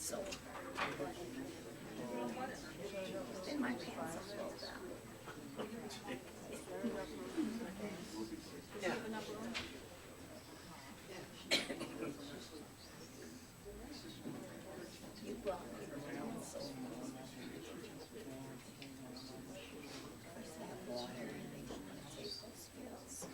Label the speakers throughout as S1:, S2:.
S1: So, and my pants are rolled down.
S2: Yeah.
S1: You brought me so first have water and then I'm gonna take those pills.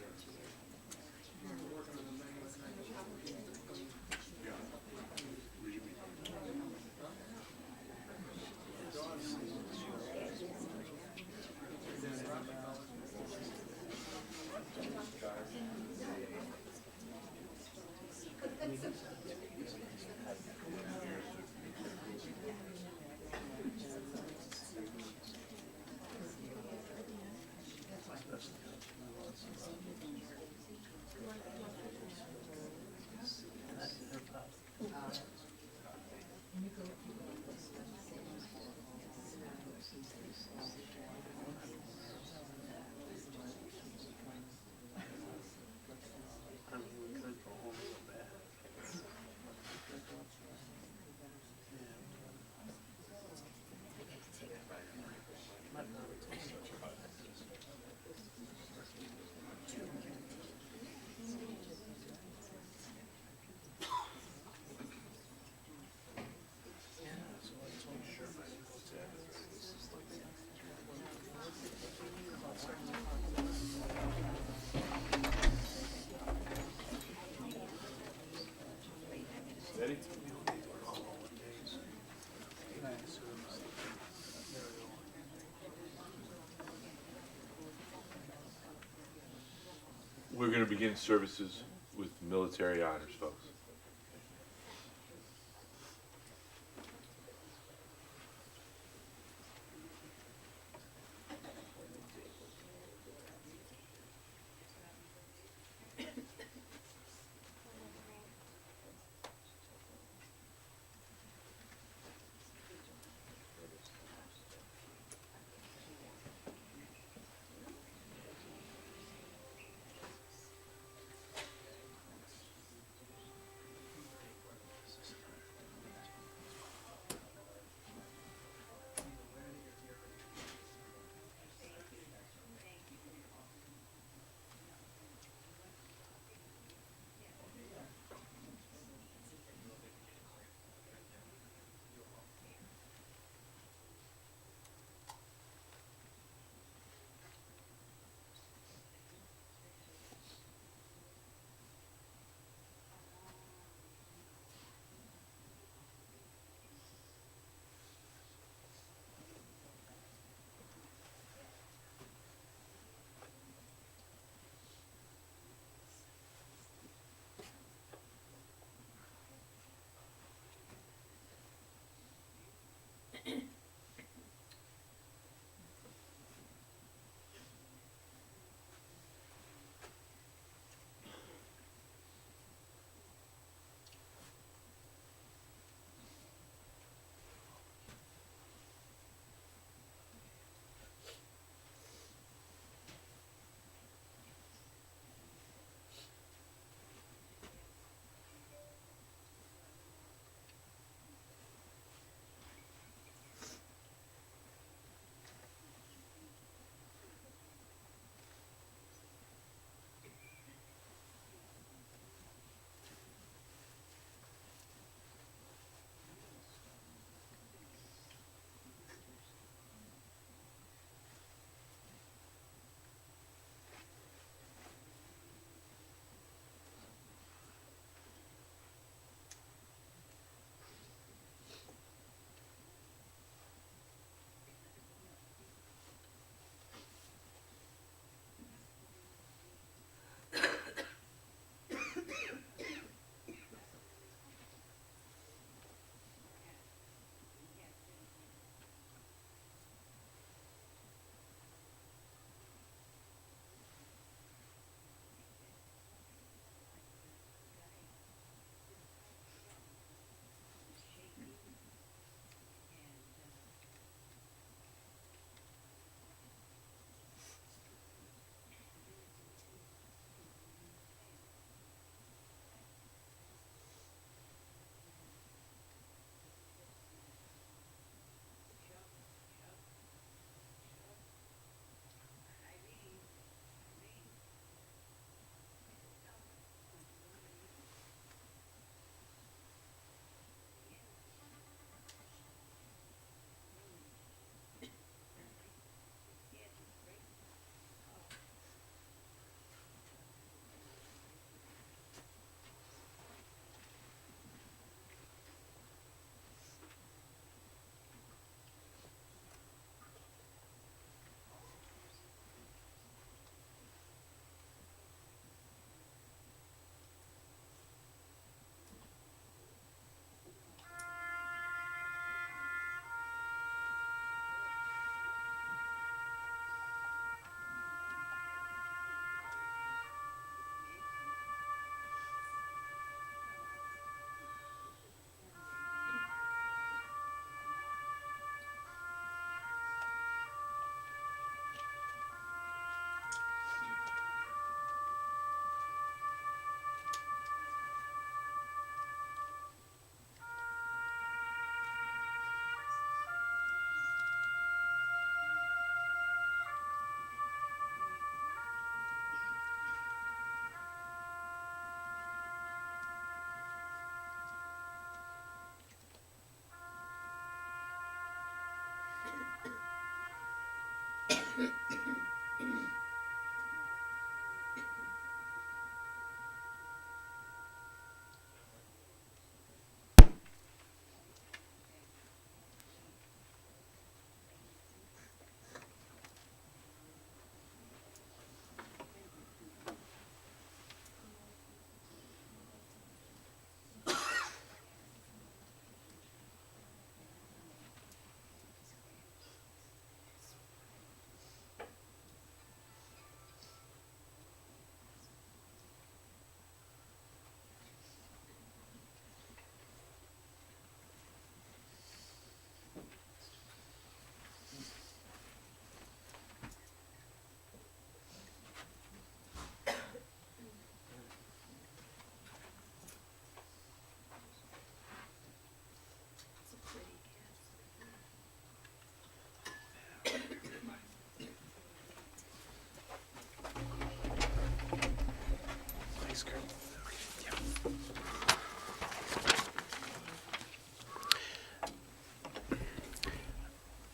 S2: I mean, we could go home real bad. My mom told me. Yeah, so I told her my uncle said, this is like
S3: Steady? We're going to begin services with military honors, folks.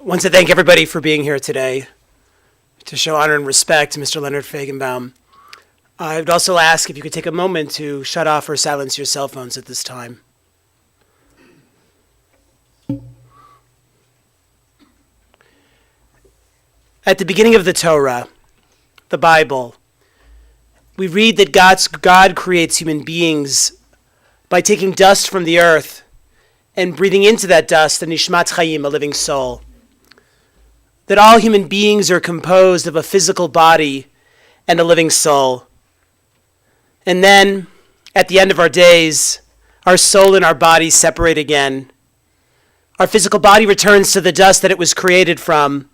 S4: I want to thank everybody for being here today to show honor and respect to Mr. Leonard Feigenbaum. I would also ask if you could take a moment to shut off or silence your cell phones at this time. At the beginning of the Torah, the Bible, we read that God creates human beings by taking dust from the earth and breathing into that dust a nishmat chayim, a living soul. That all human beings are composed of a physical body and a living soul. And then, at the end of our days, our soul and our body separate again. Our physical body returns to the dust that it was created from,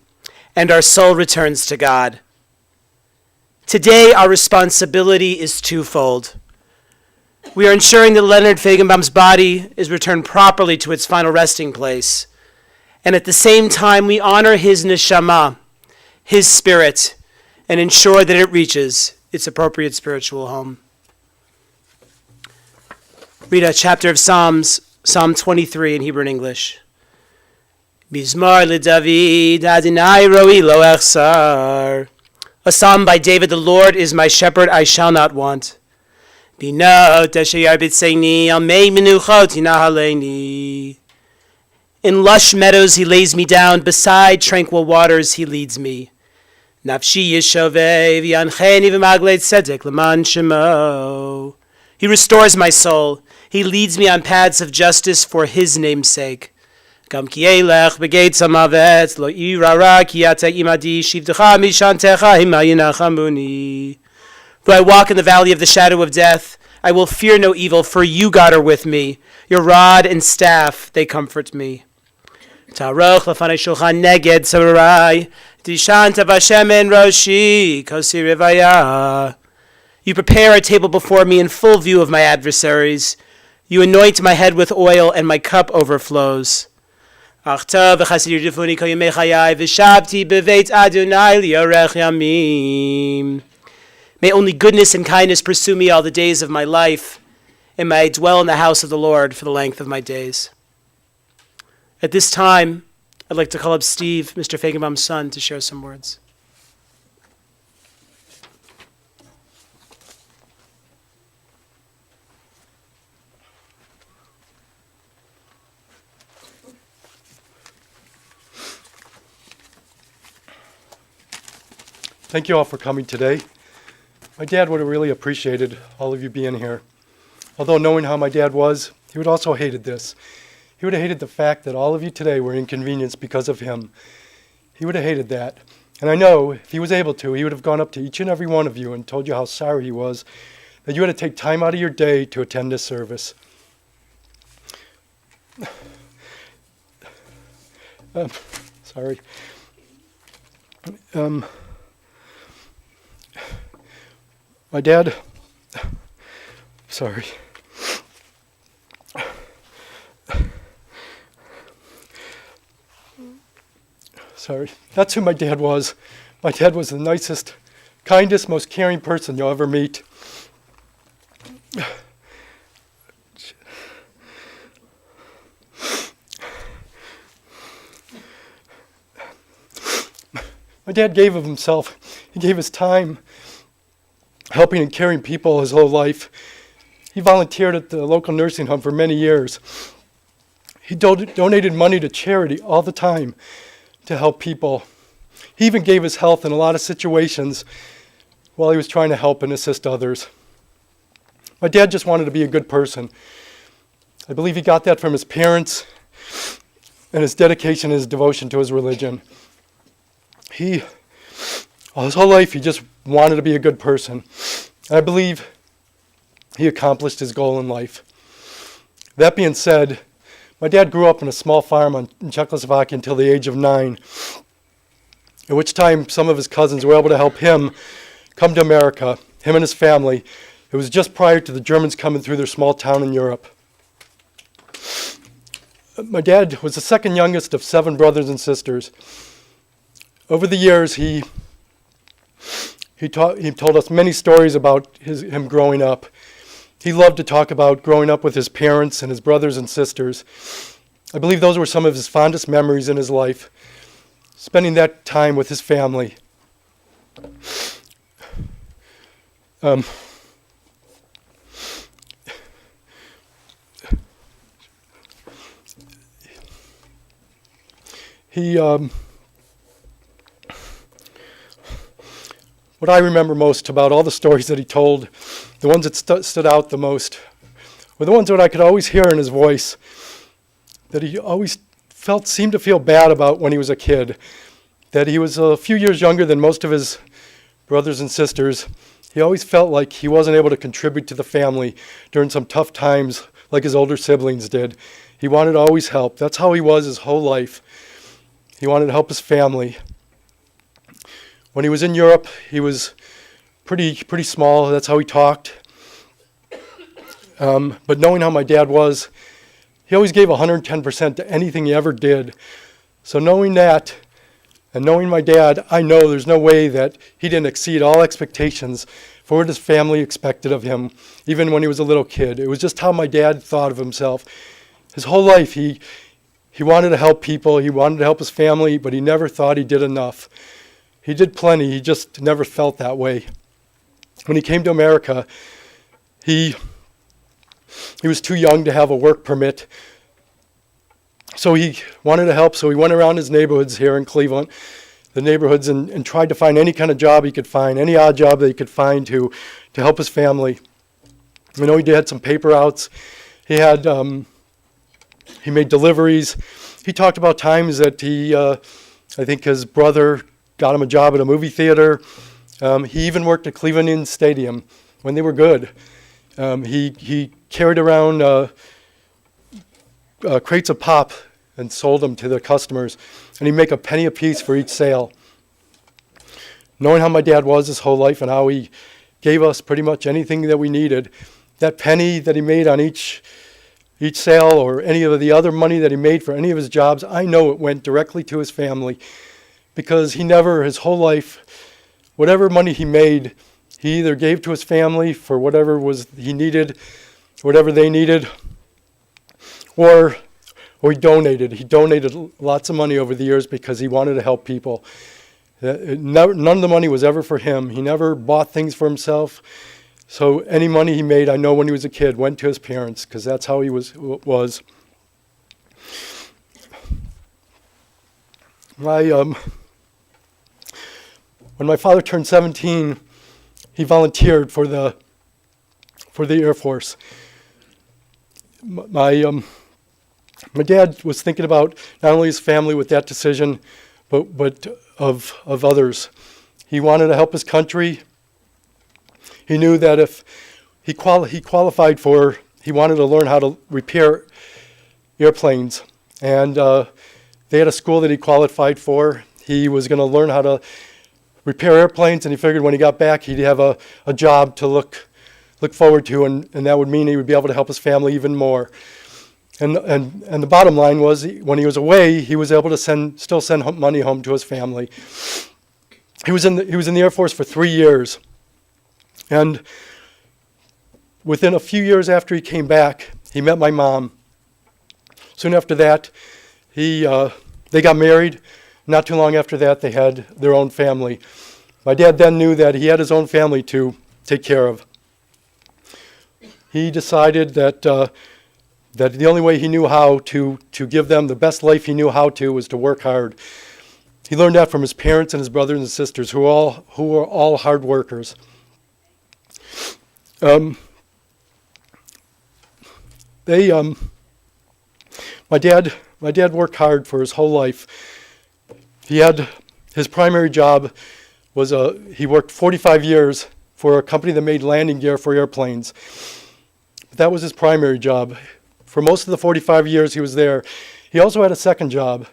S4: and our soul returns to God. Today, our responsibility is twofold. We are ensuring that Leonard Feigenbaum's body is returned properly to its final resting place. And at the same time, we honor his neshama, his spirit, and ensure that it reaches its appropriate spiritual home. Read a chapter of Psalms, Psalm 23 in Hebrew and English. Mizmor leDavid, Adonai roi lo echsar. A psalm by David, the Lord is my shepherd, I shall not want. Binot asher yarbitzeini, al mei menuchot yinahaleni. In lush meadows he lays me down, beside tranquil waters he leads me. Nafshi yishoveh v'yancheni v'maglei tzedek l'man shemo. He restores my soul. He leads me on paths of justice for his name's sake. Gam ki elech b'geitz hamavet lo irara ki ata imadi shivtecha mishantecha hima yinachamuni. Though I walk in the valley of the shadow of death, I will fear no evil, for you, God, are with me. Your rod and staff, they comfort me. Taroch lefanei shulchan neged sarai, dishanta v'shemen roshi kosi rivaya. You prepare a table before me in full view of my adversaries. You anoint my head with oil, and my cup overflows. Achta v'chasir yirifuni kol yemei chayai, v'shavti b'veit Adonai liorech yamim. May only goodness and kindness pursue me all the days of my life, and may I dwell in the house of the Lord for the length of my days. At this time, I'd like to call up Steve, Mr. Feigenbaum's son, to share some words.
S5: Thank you all for coming today. My dad would have really appreciated all of you being here. Although knowing how my dad was, he would also have hated this. He would have hated the fact that all of you today were inconvenienced because of him. He would have hated that. And I know if he was able to, he would have gone up to each and every one of you and told you how sorry he was that you had to take time out of your day to attend this service. Sorry. My dad, sorry. Sorry, that's who my dad was. My dad was the nicest, kindest, most caring person you'll ever meet. My dad gave of himself. He gave his time helping and caring people his whole life. He volunteered at the local nursing home for many years. He donated money to charity all the time to help people. He even gave his health in a lot of situations while he was trying to help and assist others. My dad just wanted to be a good person. I believe he got that from his parents and his dedication and his devotion to his religion. His whole life, he just wanted to be a good person. I believe he accomplished his goal in life. That being said, my dad grew up on a small farm in Czechoslovakia until the age of 9, at which time some of his cousins were able to help him come to America, him and his family. It was just prior to the Germans coming through their small town in Europe. My dad was the second youngest of 7 brothers and sisters. Over the years, he told us many stories about him growing up. He loved to talk about growing up with his parents and his brothers and sisters. I believe those were some of his fondest memories in his life, spending that time with his family. What I remember most about all the stories that he told, the ones that stood out the most, were the ones that I could always hear in his voice, that he always seemed to feel bad about when he was a kid, that he was a few years younger than most of his brothers and sisters. He always felt like he wasn't able to contribute to the family during some tough times like his older siblings did. He wanted to always help. That's how he was his whole life. He wanted to help his family. When he was in Europe, he was pretty small. That's how he talked. But knowing how my dad was, he always gave 110% to anything he ever did. So knowing that, and knowing my dad, I know there's no way that he didn't exceed all expectations for what his family expected of him, even when he was a little kid. It was just how my dad thought of himself. His whole life, he wanted to help people, he wanted to help his family, but he never thought he did enough. He did plenty, he just never felt that way. When he came to America, he was too young to have a work permit. So he wanted to help, so he went around his neighborhoods here in Cleveland, the neighborhoods, and tried to find any kind of job he could find, any odd job that he could find to help his family. I know he had some paper outs. He made deliveries. He talked about times that I think his brother got him a job at a movie theater. He even worked at Cleveland Indians Stadium when they were good. He carried around crates of pop and sold them to the customers, and he'd make a penny a piece for each sale. Knowing how my dad was his whole life and how he gave us pretty much anything that we needed, that penny that he made on each sale or any of the other money that he made for any of his jobs, I know it went directly to his family, because he never, his whole life, whatever money he made, he either gave to his family for whatever he needed, whatever they needed, or he donated. He donated lots of money over the years because he wanted to help people. None of the money was ever for him. He never bought things for himself. So any money he made, I know when he was a kid, went to his parents, because that's how he was. When my father turned 17, he volunteered for the Air Force. My dad was thinking about not only his family with that decision, but of others. He wanted to help his country. He knew that if he qualified for, he wanted to learn how to repair airplanes. And they had a school that he qualified for. He was going to learn how to repair airplanes, and he figured when he got back, he'd have a job to look forward to, and that would mean he would be able to help his family even more. And the bottom line was, when he was away, he was able to still send money home to his family. He was in the Air Force for 3 years, and within a few years after he came back, he met my mom. Soon after that, they got married, Not too long after that, they had their own family. My dad then knew that he had his own family to take care of. He decided that that the only way he knew how to give them the best life he knew how to was to work hard. He learned that from his parents and his brothers and sisters, who were all hard workers. My dad worked hard for his whole life. He had his primary job was he worked 45 years for a company that made landing gear for airplanes. But that was his primary job. For most of the 45 years he was there, he also had a second job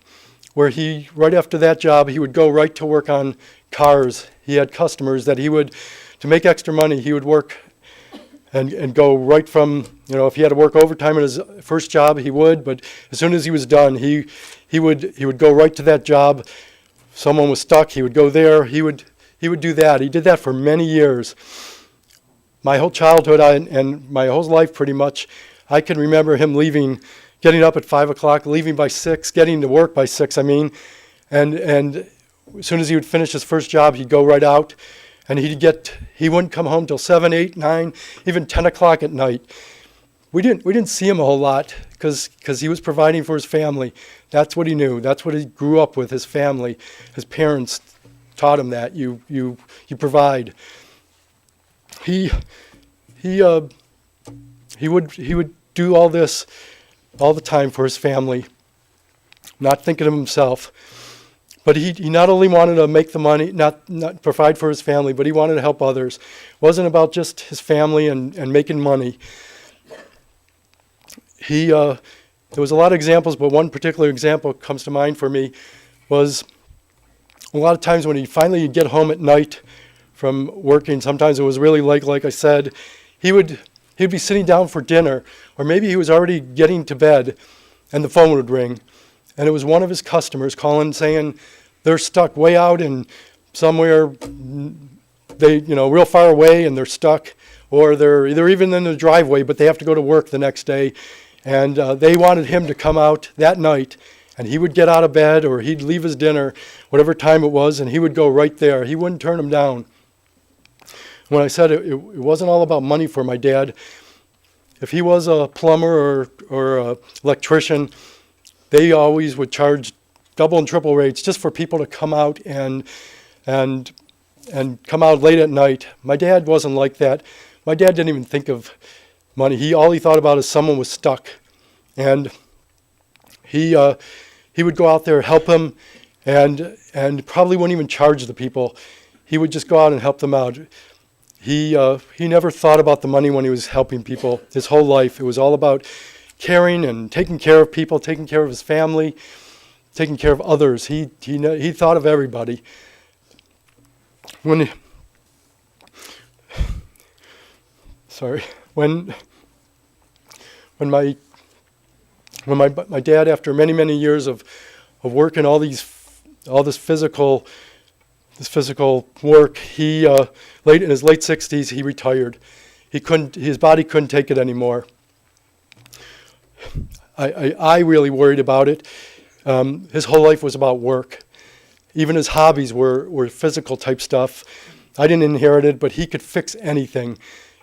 S5: where right after that job, he would go right to work on cars. He had customers that to make extra money, he would work and go right from, if he had to work overtime at his first job, he would, but as soon as he was done, he would go right to that job. If someone was stuck, he would go there. He would do that. He did that for many years. My whole childhood and my whole life pretty much, I can remember him getting up at 5 o'clock, leaving by 6, getting to work by 6, and as soon as he would finish his first job, he'd go right out, and he wouldn't come home till 7, 8, 9, even 10 o'clock at night. We didn't see him a whole lot because he was providing for his family. That's what he knew. That's what he grew up with, his family. His parents taught him that. You provide. He would do all this all the time for his family, not thinking of himself. But he not only wanted to make the money, not provide for his family, but he wanted to help others. It wasn't about just his family and making money. There was a lot of examples, but one particular example comes to mind for me was a lot of times when he'd get home at night from working, sometimes it was really late, like I said, he'd be sitting down for dinner, or maybe he was already getting to bed, and the phone would ring. And it was one of his customers calling saying they're stuck way out in somewhere, real far away, and they're stuck, or they're even in the driveway, but they have to go to work the next day. And they wanted him to come out that night, and he would get out of bed, or he'd leave his dinner, whatever time it was, and he would go right there. He wouldn't turn them down. When I said it wasn't all about money for my dad. If he was a plumber or an electrician, they always would charge double and triple rates just for people to come out and come out late at night. My dad wasn't like that. My dad didn't even think of money. All he thought about is someone was stuck, and he would go out there, help him, and probably wouldn't even charge the people. He would just go out and help them out. He never thought about the money when he was helping people. His whole life, it was all about caring and taking care of people, taking care of his family, taking care of others. He thought of everybody. When my dad, after many years of working all this physical work, he late in his late 60s he retired. His body couldn't take it anymore. I really worried about it. His whole life was about work. Even his hobbies were physical type stuff. I didn't inherit it, but he could fix anything.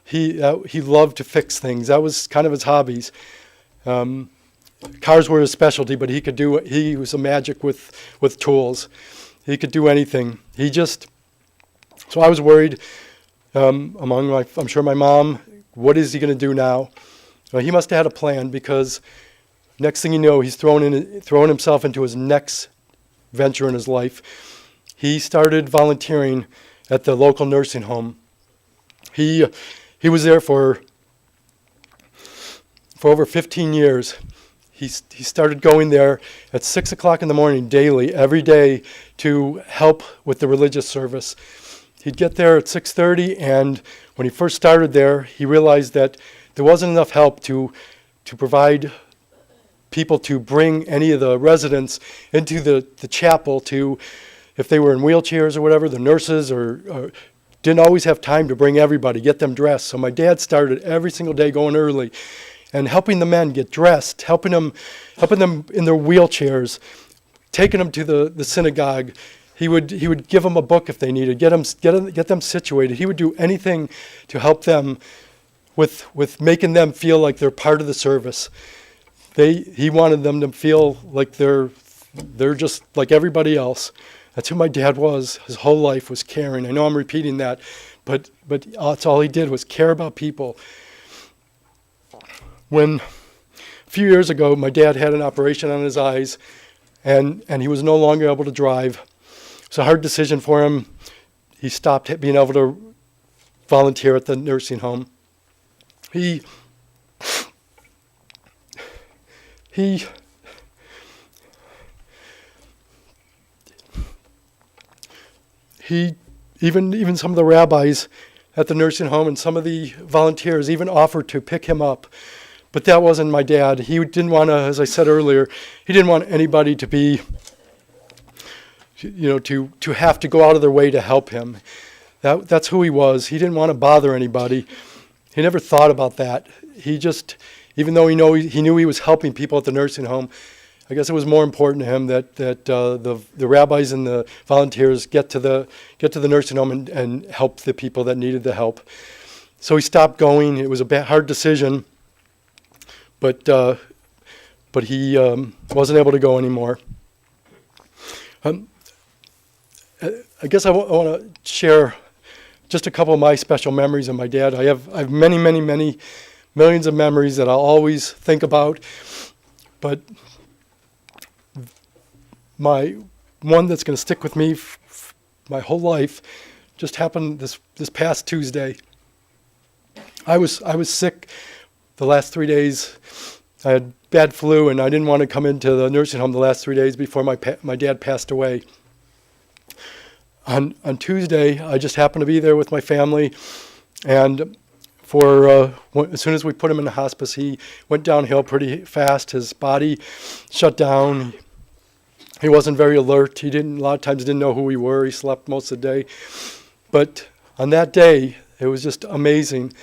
S5: He loved to fix things. That was kind of his hobbies. Cars were his specialty, but he was a magic with tools. He could do anything. So I was worried I'm sure my mom, what is he going to do now? Well, he must have had a plan, because next thing you know, he's throwing himself into his next venture in his life. He started volunteering at the local nursing home. He was there for over 15 years. He started going there at 6 o'clock in the morning daily, every day, to help with the religious service. He'd get there at 6:30, and when he first started there, he realized that there wasn't enough help to provide people to bring any of the residents into the chapel if they were in wheelchairs or whatever, the nurses or didn't always have time to bring everybody, get them dressed. So my dad started every single day going early and helping the men get dressed, helping them in their wheelchairs, taking them to the synagogue. He would give them a book if they needed, get them situated. He would do anything to help them with making them feel like they're part of the service. He wanted them to feel like they're just like everybody else. That's who my dad was. His whole life was caring. I know I'm repeating that, but that's all he did was care about people. When a few years ago, my dad had an operation on his eyes, and he was no longer able to drive. It was a hard decision for him. He stopped being able to volunteer at the nursing home. He even some of the rabbis at the nursing home and some of the volunteers even offered to pick him up. But that wasn't my dad. He didn't want to, as I said earlier, he didn't want anybody to be, to have to go out of their way to help him. That's who he was. He didn't want to bother anybody. He never thought about that. He just, even though he knew he was helping people at the nursing home, I guess it was more important to him that the rabbis and the volunteers get to the nursing home and help the people that needed the help. So he stopped going. It was a hard decision, but he wasn't able to go anymore. I guess I want to share just a couple of my special memories of my dad. I have many, many, many millions of memories that I'll always think about, but my one that's going to stick with me my whole life just happened this past Tuesday. I was sick the last 3 days. I had bad flu, and I didn't want to come into the nursing home the last 3 days before my dad passed away. On Tuesday, I just happened to be there with my family, and as soon as we put him in the hospice, he went downhill pretty fast. His body shut down. He wasn't very alert. A lot of times didn't know who we were. He slept most of the day. But on that day, it was just amazing.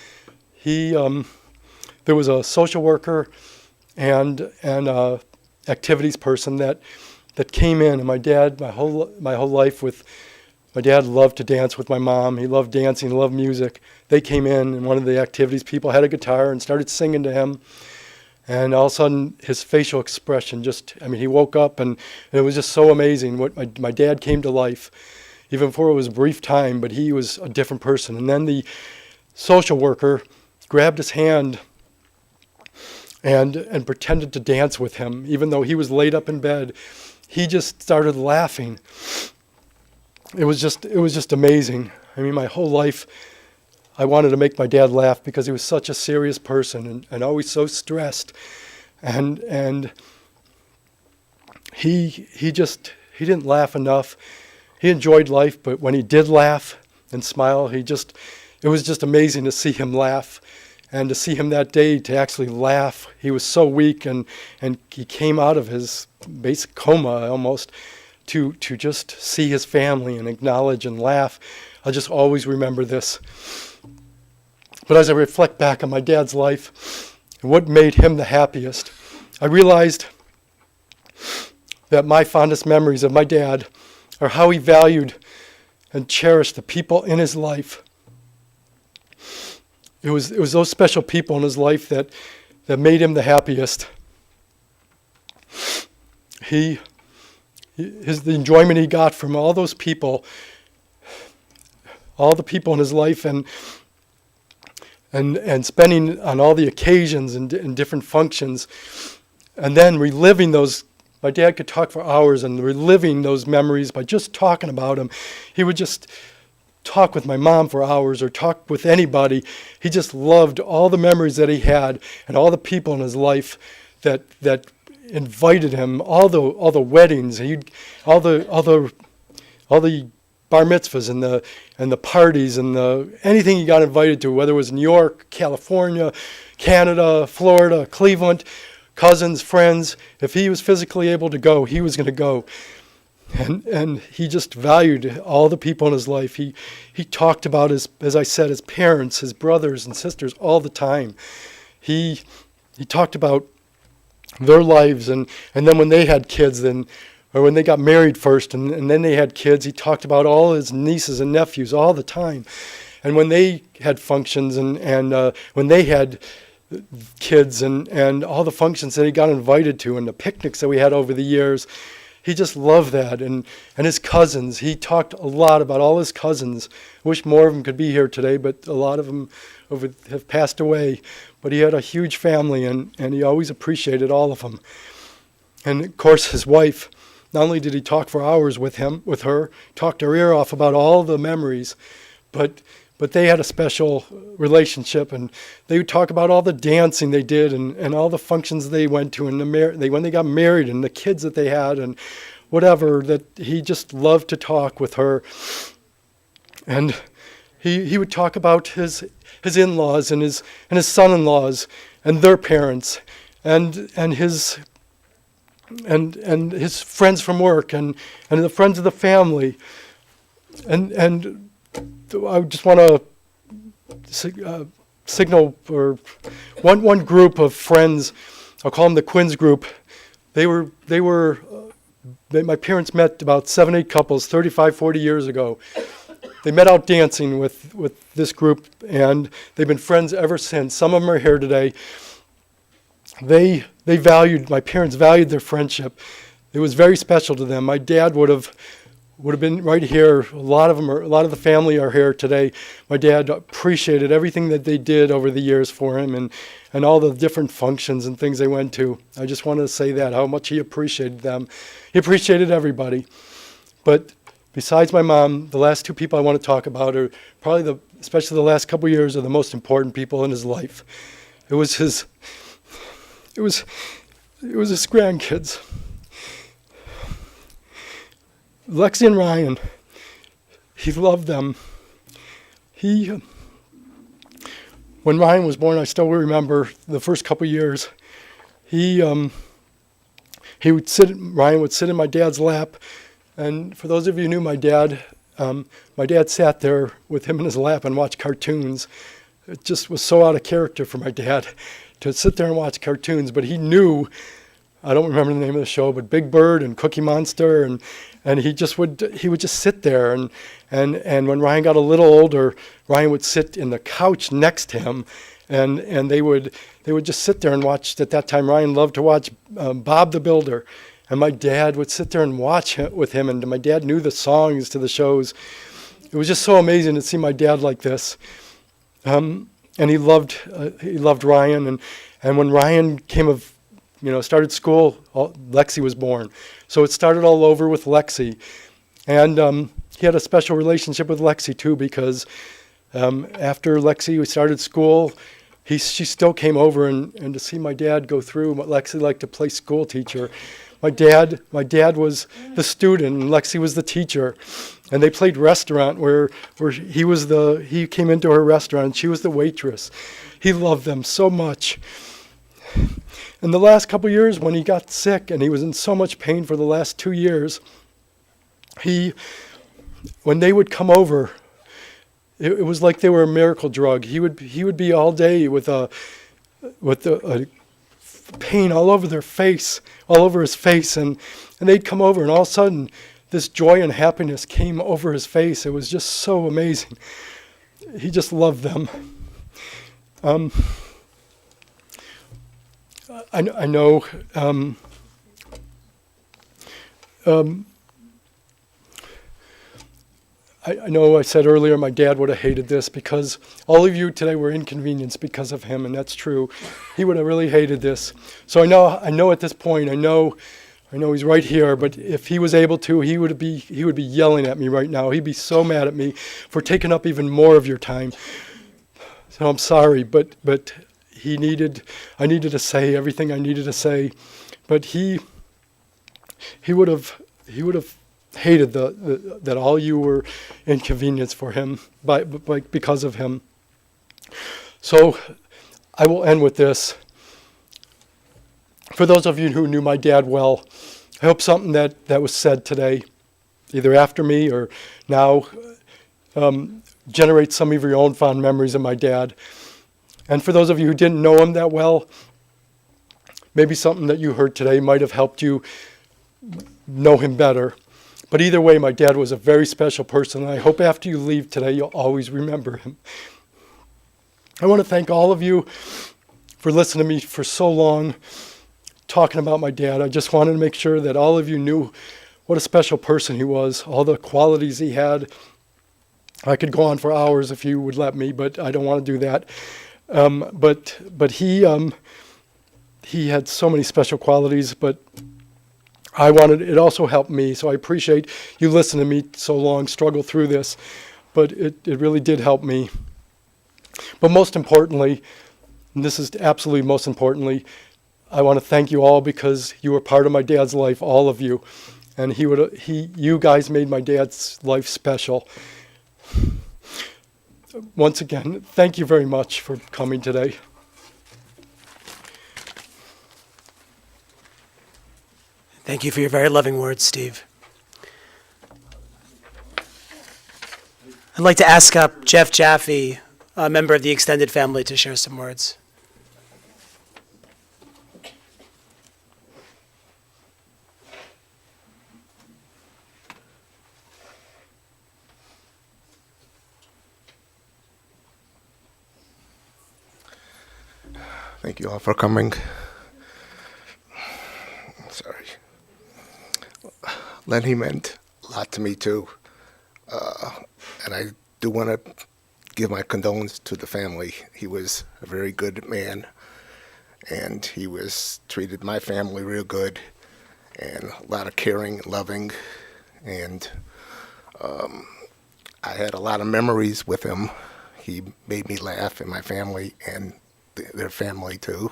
S5: There was a social worker and a activities person that came in, and my dad, my whole life my dad loved to dance with my mom. He loved dancing, he loved music. They came in, and one of the activities people had a guitar and started singing to him. And all of a sudden, his facial expression he woke up, and it was just so amazing. My dad came to life, even before it was a brief time, but he was a different person. And then the social worker grabbed his hand and pretended to dance with him, even though he was laid up in bed. He just started laughing. It was just amazing. I mean, my whole life, I wanted to make my dad laugh because he was such a serious person and always so stressed. And he didn't laugh enough. He enjoyed life, but when he did laugh and smile, it was just amazing to see him laugh. And to see him that day to actually laugh. He was so weak, and he came out of his basic coma almost to just see his family and acknowledge and laugh. I'll just always remember this. But as I reflect back on my dad's life and what made him the happiest, I realized that my fondest memories of my dad are how he valued and cherished the people in his life. It was those special people in his life that made him the happiest. The enjoyment he got from all those people, all the people in his life, and spending on all the occasions and different functions, and then reliving those. My dad could talk for hours and reliving those memories by just talking about them. He would just talk with my mom for hours or talk with anybody. He just loved all the memories that he had and all the people in his life that invited him, all the weddings, all the bar mitzvahs and the parties and anything he got invited to, whether it was New York, California, Canada, Florida, Cleveland, cousins, friends. If he was physically able to go, he was going to go. And he just valued all the people in his life. He talked about as I said, his parents, his brothers and sisters all the time. He talked about their lives, and then when they had kids, then or when they got married first and then they had kids, he talked about all his nieces and nephews all the time. And when they had functions and when they had kids and all the functions that he got invited to and the picnics that we had over the years, he just loved that. And his cousins, he talked a lot about all his cousins. I wish more of them could be here today, but a lot of them have passed away. But he had a huge family, and he always appreciated all of them. And of course, his wife, not only did he talk for hours with her, talked her ear off about all the memories, but they had a special relationship, and they would talk about all the dancing they did and all the functions they went to, and when they got married and the kids that they had and whatever, that he just loved to talk with her. And he would talk about his in-laws and his son-in-laws and their parents and his friends from work and the friends of the family. And I just want to signal for one group of friends. I'll call them the Quinns group. My parents met about 7-8 couples 35, 40 years ago. They met out dancing with this group, and they've been friends ever since. Some of them are here today. My parents valued their friendship. It was very special to them. My dad would have been right here. A lot of the family are here today. My dad appreciated everything that they did over the years for him and all the different functions and things they went to. I just wanted to say that, how much he appreciated them. He appreciated everybody. But besides my mom, the last two people I want to talk about are probably especially the last couple of years, are the most important people in his life. It was his grandkids. Lexi and Ryan, he loved them. When Ryan was born, I still remember the first couple of years. Ryan would sit in my dad's lap, and for those of you who knew my dad sat there with him in his lap and watched cartoons. It just was so out of character for my dad to sit there and watch cartoons, but he knew, I don't remember the name of the show, but Big Bird and Cookie Monster, and he would just sit there, and when Ryan got a little older, Ryan would sit in the couch next to him, and they would just sit there and watch. At that time, Ryan loved to watch Bob the Builder, and my dad would sit there and watch it with him, and my dad knew the songs to the shows. It was just so amazing to see my dad like this, and he loved Ryan, and when Ryan started school, Lexi was born. So it started all over with Lexi. And he had a special relationship with Lexi, too, because after Lexi started school, she still came over and to see my dad go through what Lexi liked to play school teacher. My dad was the student, and Lexi was the teacher. And they played restaurant where he came into her restaurant, and she was the waitress. He loved them so much. In the last couple of years, when he got sick and he was in so much pain for the last 2 years, when they would come over, it was like they were a miracle drug. He would be all day with a pain all over their face, all over his face, and they'd come over, and all of a sudden, this joy and happiness came over his face. It was just so amazing. He just loved them. I know I know I said earlier my dad would have hated this because all of you today were inconvenienced because of him, and that's true. He would have really hated this. So I know at this point, I know he's right here, but if he was able to, he would be yelling at me right now. He'd be so mad at me for taking up even more of your time. So I'm sorry, but I needed to say everything I needed to say, but he would have hated that all you were inconvenienced for him because of him. So I will end with this. For those of you who knew my dad well, I hope something that was said today, either after me or now, generates some of your own fond memories of my dad. And for those of you who didn't know him that well, maybe something that you heard today might have helped you know him better. But either way, my dad was a very special person, and I hope after you leave today, you'll always remember him. I want to thank all of you for listening to me for so long, talking about my dad. I just wanted to make sure that all of you knew what a special person he was, all the qualities he had. I could go on for hours if you would let me, but I don't want to do that. But he had so many special qualities, but it also helped me, so I appreciate you listening to me so long, struggle through this, but it really did help me. But most importantly, and this is absolutely most importantly, I want to thank you all because you were part of my dad's life, all of you, and you guys made my dad's life special. Once again, thank you very much for coming today.
S4: Thank you for your very loving words, Steve. I'd like to ask up Jeff Jaffe, a member of the extended family, to share some words.
S6: Thank you all for coming. Sorry. Lenny meant a lot to me too. And I do want to give my condolences to the family. He was a very good man, and he treated my family real good, and a lot of caring and loving, and I had a lot of memories with him. He made me laugh, and my family, and their family too,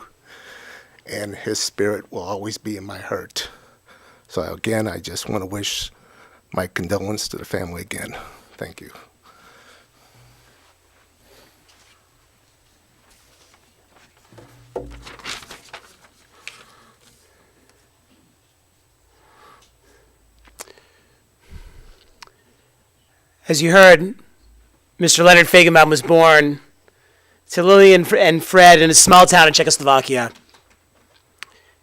S6: and his spirit will always be in my heart. So again, I just want to wish my condolences to the family again. Thank you.
S4: As you heard, Mr. Leonard Feigenbaum was born to Lily and Fred in a small town in Czechoslovakia.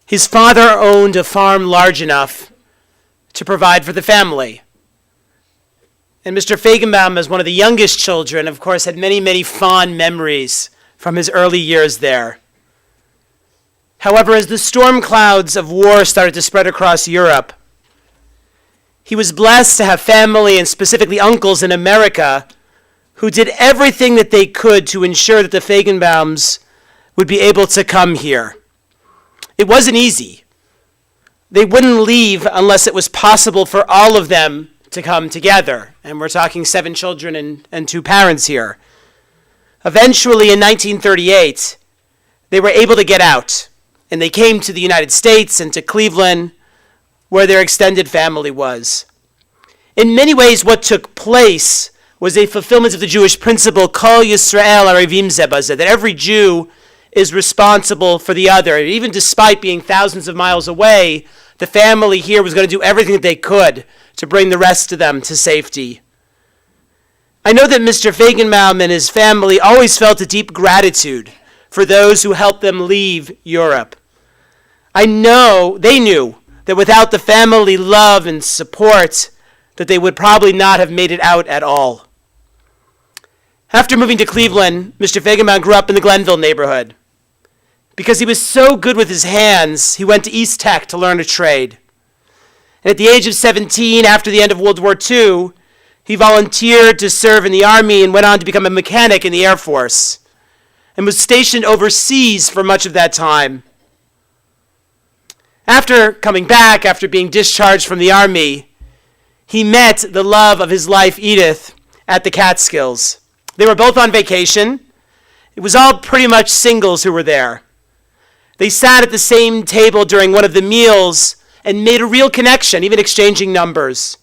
S4: His father owned a farm large enough to provide for the family. And Mr. Feigenbaum, as one of the youngest children, of course, had many, many fond memories from his early years there. However, as the storm clouds of war started to spread across Europe, he was blessed to have family, and specifically uncles in America, who did everything that they could to ensure that the Feigenbaums would be able to come here. It wasn't easy. They wouldn't leave unless it was possible for all of them to come together. And we're talking 7 children and 2 parents here. Eventually, in 1938, they were able to get out. And they came to the United States and to Cleveland, where their extended family was. In many ways, what took place was a fulfillment of the Jewish principle, Kol Yisrael Arevim Ze Baze, that every Jew is responsible for the other. And even despite being thousands of miles away, the family here was going to do everything that they could to bring the rest of them to safety. I know that Mr. Feigenbaum and his family always felt a deep gratitude for those who helped them leave Europe. I know they knew that without the family love and support, that they would probably not have made it out at all. After moving to Cleveland, Mr. Feigenbaum grew up in the Glenville neighborhood. Because he was so good with his hands, he went to East Tech to learn a trade. And at the age of 17, after the end of World War II, he volunteered to serve in the Army and went on to become a mechanic in the Air Force, and was stationed overseas for much of that time. After coming back, after being discharged from the Army, he met the love of his life, Edith, at the Catskills. They were both on vacation. It was all pretty much singles who were there. They sat at the same table during one of the meals and made a real connection, even exchanging numbers.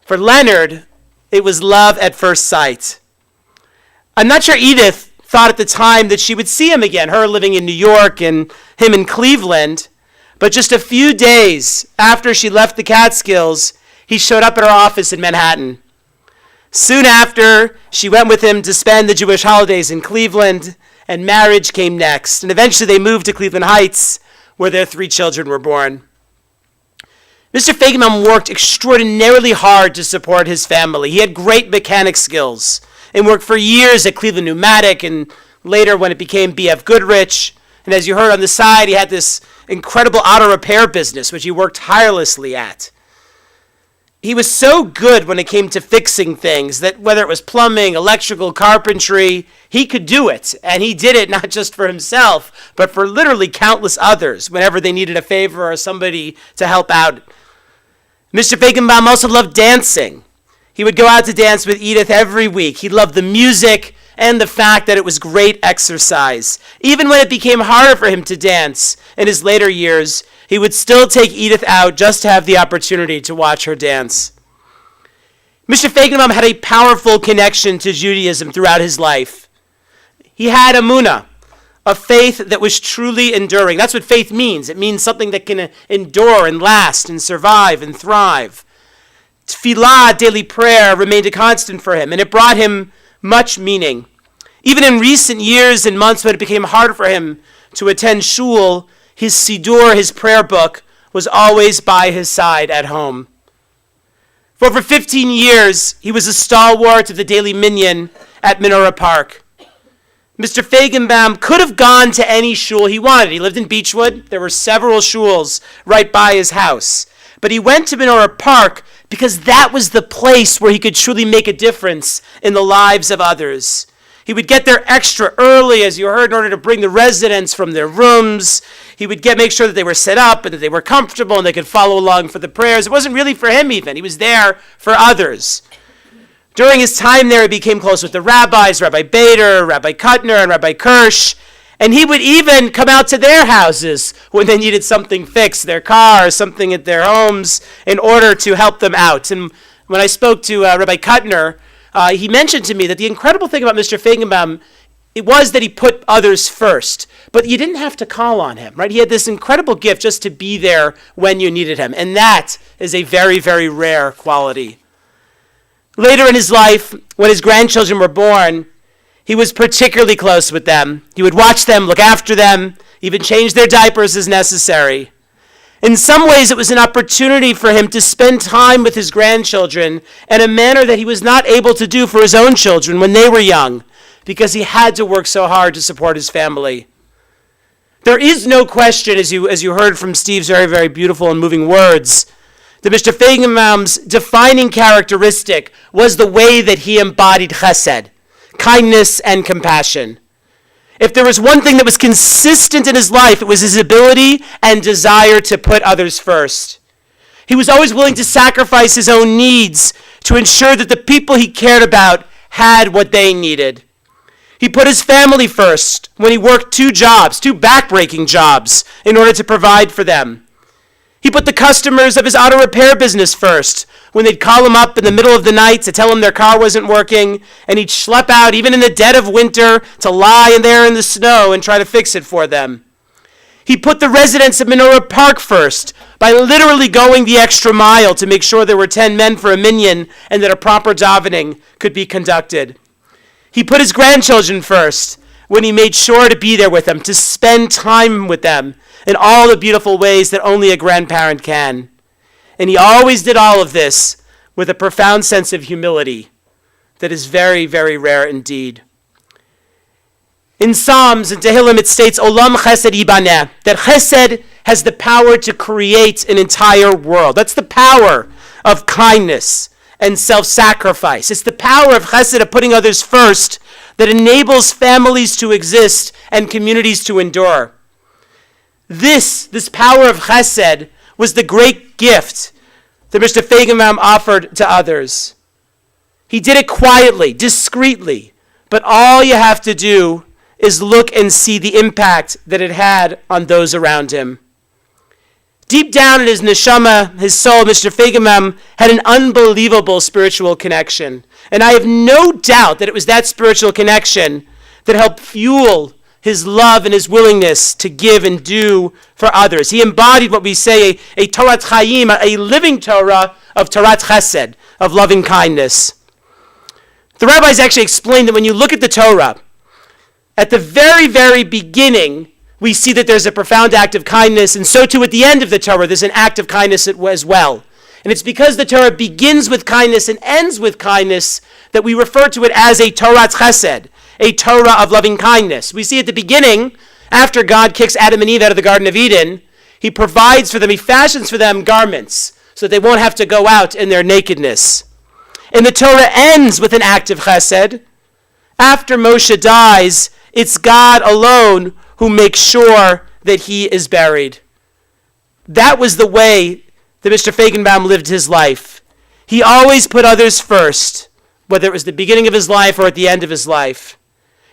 S4: For Leonard, it was love at first sight. I'm not sure Edith thought at the time that she would see him again, her living in New York and him in Cleveland. But just a few days after she left the Catskills, he showed up at her office in Manhattan. Soon after, she went with him to spend the Jewish holidays in Cleveland, and marriage came next. And eventually they moved to Cleveland Heights, where their 3 children were born. Mr. Feigenbaum worked extraordinarily hard to support his family. He had great mechanic skills and worked for years at Cleveland Pneumatic and later when it became B.F. Goodrich. And as you heard on the side, he had this incredible auto repair business, which he worked tirelessly at. He was so good when it came to fixing things that whether it was plumbing, electrical, carpentry, he could do it. And he did it not just for himself, but for literally countless others whenever they needed a favor or somebody to help out. Mr. Feigenbaum also loved dancing. He would go out to dance with Edith every week. He loved the music and the fact that it was great exercise. Even when it became harder for him to dance in his later years, he would still take Edith out just to have the opportunity to watch her dance. Mr. Feigenbaum had a powerful connection to Judaism throughout his life. He had emunah, a faith that was truly enduring. That's what faith means. It means something that can endure and last and survive and thrive. Tefillah, daily prayer, remained a constant for him, and it brought him much meaning. Even in recent years and months when it became harder for him to attend shul, his siddur, his prayer book, was always by his side at home. For over 15 years, he was a stalwart of the daily minyan at Menorah Park. Mr. Feigenbaum could have gone to any shul he wanted. He lived in Beechwood. There were several shuls right by his house. But he went to Menorah Park because that was the place where he could truly make a difference in the lives of others. He would get there extra early, as you heard, in order to bring the residents from their rooms. He would make sure that they were set up and that they were comfortable and they could follow along for the prayers. It wasn't really for him even. He was there for others. During his time there, he became close with the rabbis, Rabbi Bader, Rabbi Kuttner, and Rabbi Kirsch. And he would even come out to their houses when they needed something fixed, their car or something at their homes, in order to help them out. And when I spoke to Rabbi Kuttner, he mentioned to me that the incredible thing about Mr. Feigenbaum, it was that he put others first. But you didn't have to call on him, right? He had this incredible gift just to be there when you needed him. And that is a very, very rare quality. Later in his life, when his grandchildren were born, he was particularly close with them. He would watch them, look after them, even change their diapers as necessary. In some ways, it was an opportunity for him to spend time with his grandchildren in a manner that he was not able to do for his own children when they were young, because he had to work so hard to support his family. There is no question, as you heard from Steve's very, very beautiful and moving words, that Mr. Feigenbaum's defining characteristic was the way that he embodied chesed, kindness and compassion. If there was one thing that was consistent in his life, it was his ability and desire to put others first. He was always willing to sacrifice his own needs to ensure that the people he cared about had what they needed. He put his family first when he worked 2 jobs, 2 back-breaking jobs, in order to provide for them. He put the customers of his auto repair business first when they'd call him up in the middle of the night to tell him their car wasn't working, and he'd schlep out even in the dead of winter to lie in there in the snow and try to fix it for them. He put the residents of Menorah Park first by literally going the extra mile to make sure there were 10 men for a minyan and that a proper davening could be conducted. He put his grandchildren first when he made sure to be there with them, to spend time with them in all the beautiful ways that only a grandparent can. And he always did all of this with a profound sense of humility that is very, very rare indeed. In Psalms and Tehillim it states, Olam chesed ibaneh, that chesed has the power to create an entire world. That's the power of kindness and self-sacrifice. It's the power of chesed, of putting others first, that enables families to exist and communities to endure. This power of chesed was the great gift that Mr. Feigenbaum offered to others. He did it quietly, discreetly, but all you have to do is look and see the impact that it had on those around him. Deep down in his neshama, his soul, Mr. Feigenbaum had an unbelievable spiritual connection. And I have no doubt that it was that spiritual connection that helped fuel his love and his willingness to give and do for others. He embodied what we say, a Torat Chaim, a living Torah of Torat Chesed, of loving kindness. The rabbis actually explained that when you look at the Torah, at the very, very beginning, we see that there's a profound act of kindness, and so too at the end of the Torah, there's an act of kindness as well. And it's because the Torah begins with kindness and ends with kindness that we refer to it as a Torah Chesed, a Torah of loving kindness. We see at the beginning, after God kicks Adam and Eve out of the Garden of Eden, he provides for them, he fashions for them garments so that they won't have to go out in their nakedness. And the Torah ends with an act of Chesed. After Moshe dies, it's God alone who makes sure that he is buried. That was the way that Mr. Feigenbaum lived his life. He always put others first, whether it was the beginning of his life or at the end of his life.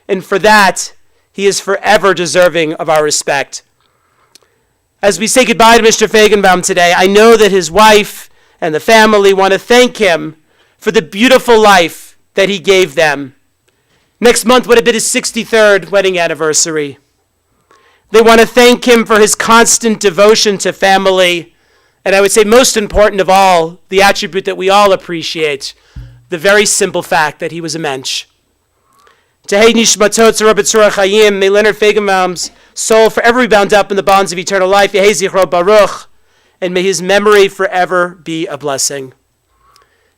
S4: And for that, he is forever deserving of our respect. As we say goodbye to Mr. Feigenbaum today, I know that his wife and the family want to thank him for the beautiful life that he gave them. Next month would have been his 63rd wedding anniversary. They want to thank him for his constant devotion to family, and I would say most important of all, the attribute that we all appreciate, the very simple fact that he was a mensch. Tehei nishmatot tzara b'tzura chayim, may Leonard Feigenbaum's soul forever be bound up in the bonds of eternal life, Yehei zichro baruch, and may his memory forever be a blessing.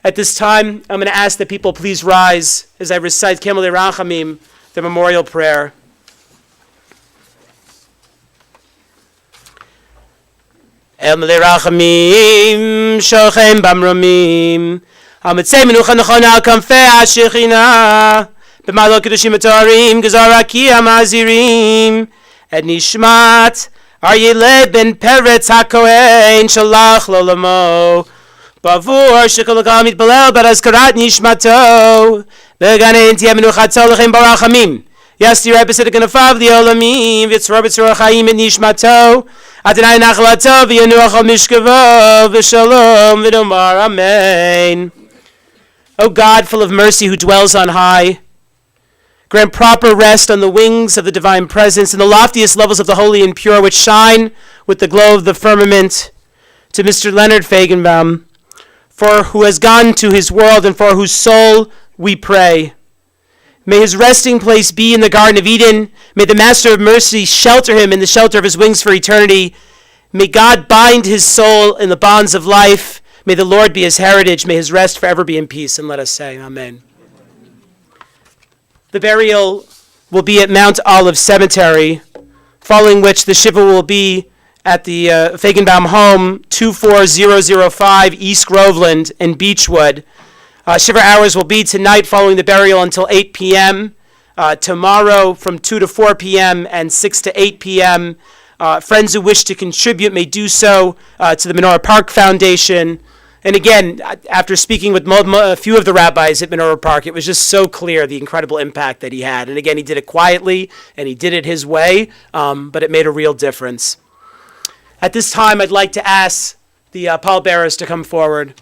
S4: At this time, I'm going to ask that people please rise as I recite Kemel Rachamim, the memorial prayer. El Melei Rachamim, Shochem Bamromim, Hamitzei Menucha Nechona Al Kamfei HaShechina, B'Malot Kedushim Atorim, Gezar Aki HaMazirim, Et Nishmat, Aryeh Ben Peretz HaKohen, Shalach Lo Lamo, Bavur Shekol Gam Yitbalel Barazkarat Nishmato, Beganein Tiyeh Menuchato Lechem Barachamim, Yasti Rebbe Sedekanafav the Olamim, Yitzror B'Tzor Chaim et Nishmato, Adonai Nachlato v'Yanuach al Mishkavo v'Shalom v'Nomar Amen. O God, full of mercy, who dwells on high, grant proper rest on the wings of the divine presence in the loftiest levels of the holy and pure, which shine with the glow of the firmament, to Mr. Leonard Feigenbaum, for who has gone to his world and for whose soul we pray. May his resting place be in the Garden of Eden. May the Master of Mercy shelter him in the shelter of his wings for eternity. May God bind his soul in the bonds of life. May the Lord be his heritage. May his rest forever be in peace. And let us say, Amen. The burial will be at Mount Olive Cemetery, following which the Shiva will be at the Feigenbaum home, 24005 East Groveland in Beechwood. Shiva hours will be tonight following the burial until 8 p.m., tomorrow from 2 to 4 p.m. and 6 to 8 p.m. Friends who wish to contribute may do so to the Menorah Park Foundation. And again, after speaking with a few of the rabbis at Menorah Park, it was just so clear the incredible impact that he had. And again, he did it quietly, and he did it his way, but it made a real difference. At this time, I'd like to ask the pallbearers to come forward.